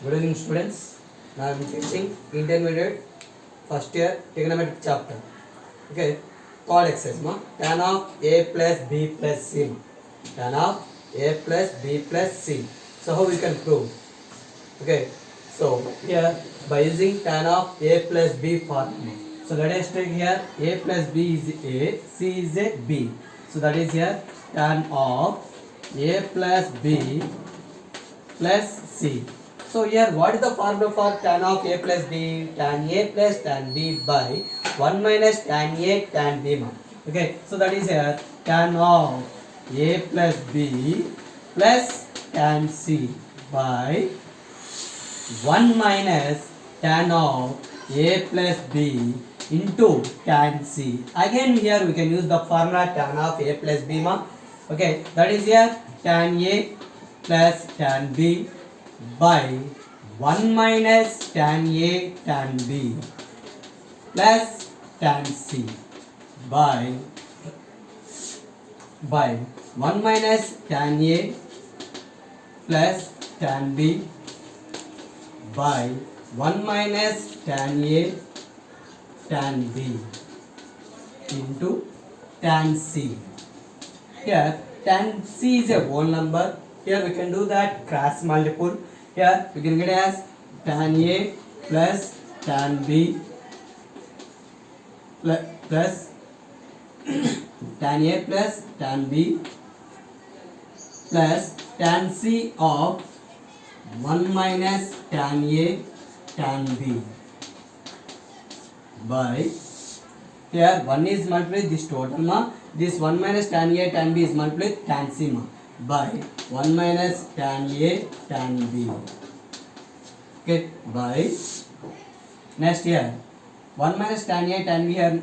Good evening, students. Now I am teaching intermediate first year trigonometric chapter. Okay, called exercise. Tan of a plus b plus c. Tan of a plus b plus c. So how we can prove? Okay, so here by using tan of a plus b formula. So let us take here a plus b is a, c is a b. So that is here tan of a plus b plus c. So here what is the formula for tan of a plus b? Tan a plus tan b by 1 minus tan a tan b. Okay, so that is here tan of a plus b plus tan c by 1 minus tan of a plus b into tan c. Again here we can use the formula tan of a plus b. Okay, that is here tan a plus tan b by 1 minus tan a tan b plus tan c by 1 minus tan a plus tan b by 1 minus tan a tan b into tan c. Here tan c is a whole number. Here we can do that cross multiple. Here we can get as tan a plus tan b plus tan a plus tan b plus tan c of 1 minus tan a tan b by here 1 is multiplied with this total this 1 minus tan a tan b is multiplied with tan c by 1 minus tan a tan b. Okay, by next here 1 minus tan a tan b here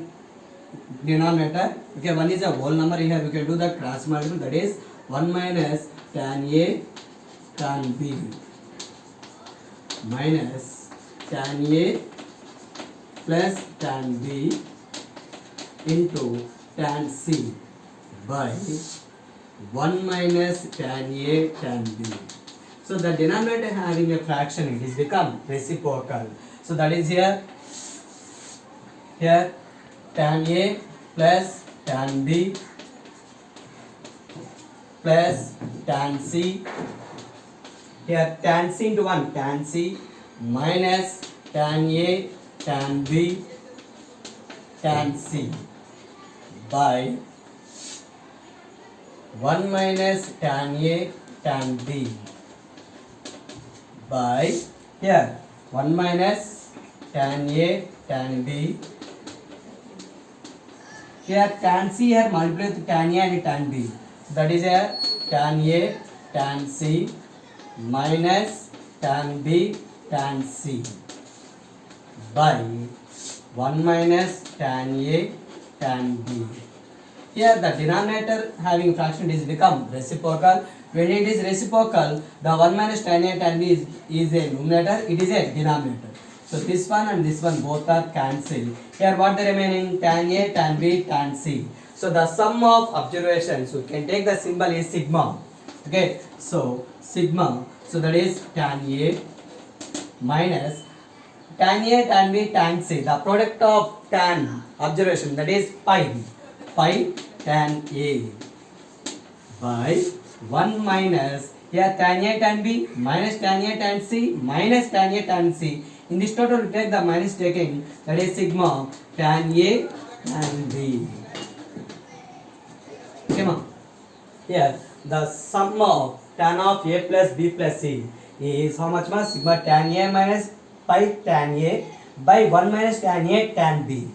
denominator. Okay, 1 is a whole number. Here we can do the cross multiple, that is 1 minus tan a tan b minus tan a plus tan b into tan c by 1 minus tan a tan b. So the denominator having a fraction, it is become reciprocal. So that is here tan a plus tan b plus tan c. Here tan c into 1 tan c minus tan a tan b tan c by 1 minus tan a tan b by here 1 minus tan a tan b. Here tan c here multiplied with tan a and tan b. That is here tan a tan c minus tan b tan c by 1 minus tan a tan b. Here the denominator having fraction is become reciprocal. When it is reciprocal, the 1 minus tan a tan b is a numerator, it is a denominator. So this one and this one both are cancelled. Here what the remaining? Tan a tan b tan c. So the sum of observations, we can take the symbol is sigma. Okay, so sigma, so that is tan a minus tan a tan b tan c, the product of tan observation, that is pi tan a by 1 minus here tan a tan b minus tan a tan c minus tan a tan c. In this total we take the minus taking, that is sigma tan a tan b. Okay, ma? Here the sum of tan of a plus b plus c is how much? Sigma tan a minus pi tan a by 1 minus tan a tan b.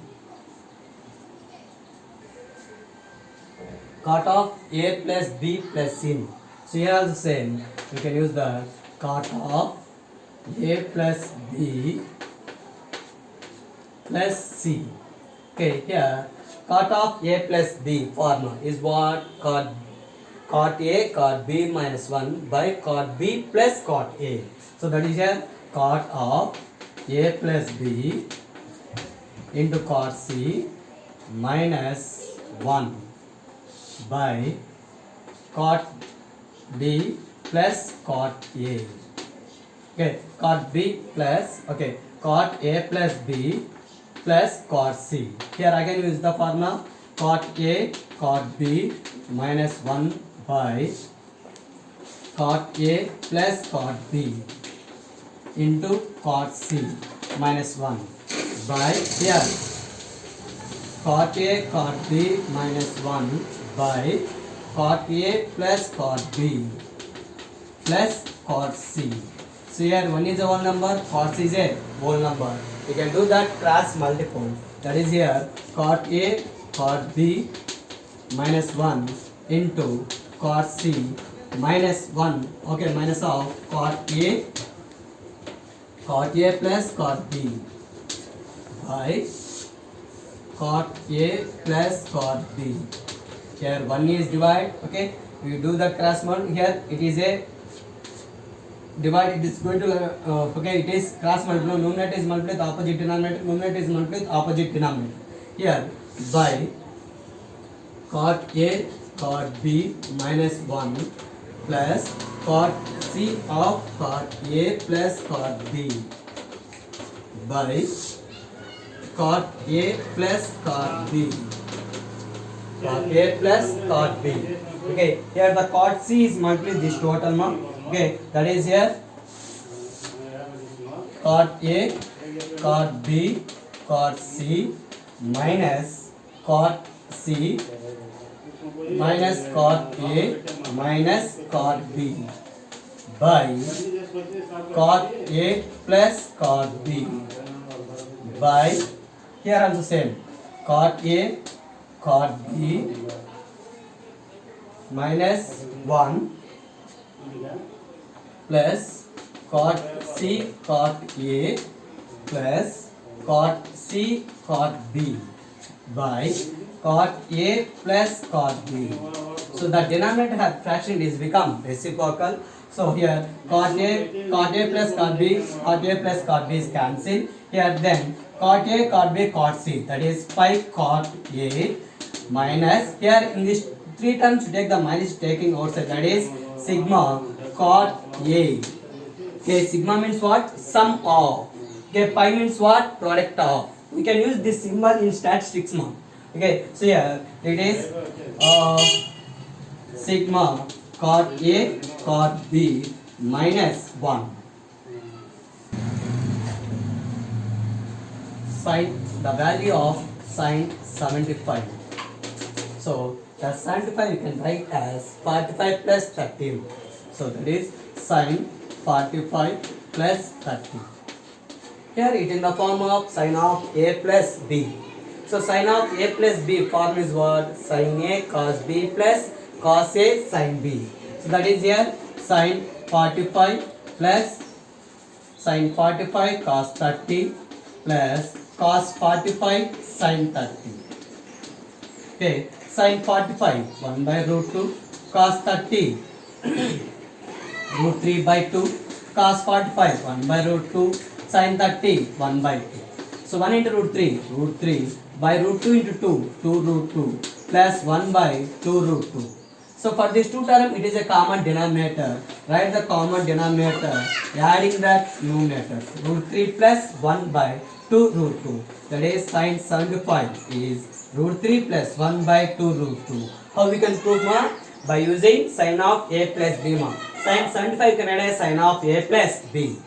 Cot of a plus b plus c. So here also same, we can use the cot of a plus b plus c. Okay, here cot of a plus b formula is what? Cot a cot b minus 1 by cot b plus cot a. So that is here cot of a plus b into cot c minus 1 by cot b plus cot a. Okay, cot B plus, okay, cot A plus B plus cot C. Here again use the formula cot A cot B minus 1 by cot A plus cot B into cot C minus 1 by here cot A cot B minus 1 by cot A plus cot B plus cot C. So here 1 is a whole number, cot C is a whole number. You can do that cross multiple. That is here cot A cot B minus 1 into cot C minus 1, okay, minus of cot A plus cot B by cot A plus cot B. Here 1 is divide, okay, we do the cross multiple. Here it is a divide, it is going to okay, it is cross multiple. Numerator is multiplied with opposite denominator, numerator is multiplied with opposite denominator. Here by cot A cot B minus 1 plus cot C of cot A plus cot B by cot A plus cot B, cot A plus cot B. Okay, here the cot C is multiplied with this total amount. Okay, that is here cot A cot B cot C minus cot C minus cot A minus cot B by cot A plus cot B by here also same cot A cot B minus 1 plus cot C cot A plus cot C cot B by cot A plus cot B. So the denominator fraction is become reciprocal. So here cot A plus cot B, cot A plus cot B is cancelled. Here then cot A cot B cot C, that is pi cot A minus, here in this 3 terms you take the minus taking outside, that is sigma cot A. Okay, sigma means what? Sum of. Okay, pi means what? Product of. We can use this symbol in statistics. Okay, so here it is sigma cot A cot B minus 1. Sin the value of sin 75. So the 75 you can write as 45 plus 13. So that is sin 45 plus 30. Here it in the form of sin of A plus B. So sin of A plus B form is what? Sin A cos B plus cos A sin B. So that is here sin 45 plus sin 45 cos 30 plus cos 45 sin 30. Okay, sin 45 1 by root 2, cos 30 root 3 by 2, cos 45 1 by root 2, sin 30 1 by 2. So 1 into root 3 by root 2 into 2, 2 root 2 plus 1 by 2 root 2. So for this 2 term it is a common denominator. Write the common denominator adding that numerator. Root 3 plus 1 by 2 root 2. That is sin 75 is root 3 plus 1 by 2 root 2. How we can prove more? By using sin of A plus B. Sin 75 can add as sin of A plus B.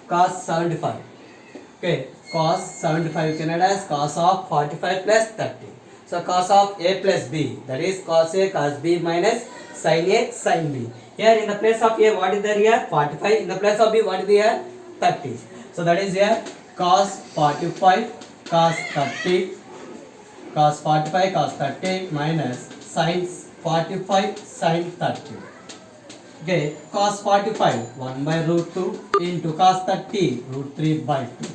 Cos 75. Okay, cos 75 you can add as cos of 45 plus 30. So cos of A plus B, that is cos A cos B minus sin A sin B. Here in the place of A what is there here? 45. In the place of B what is there? 30. So that is here cos 45 cos 30, cos 45 cos 30 minus sin 45 sin 30. Okay, cos 45 1 by root 2 into cos 30 root 3 by 2.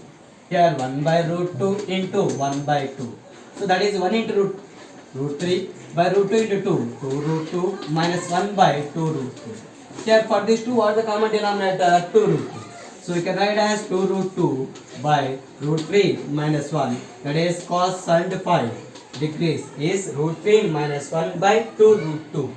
Here 1 by root 2 into 1 by 2. So that is 1 into root 3 by root 2 into 2, 2 root 2 minus 1 by 2 root 2. Here for this 2 what is the common denominator? 2 root 2. So we can write as 2 root 2 by root 3 minus 1, that is cos 75 degrees is root 3 minus 1 by 2 root 2.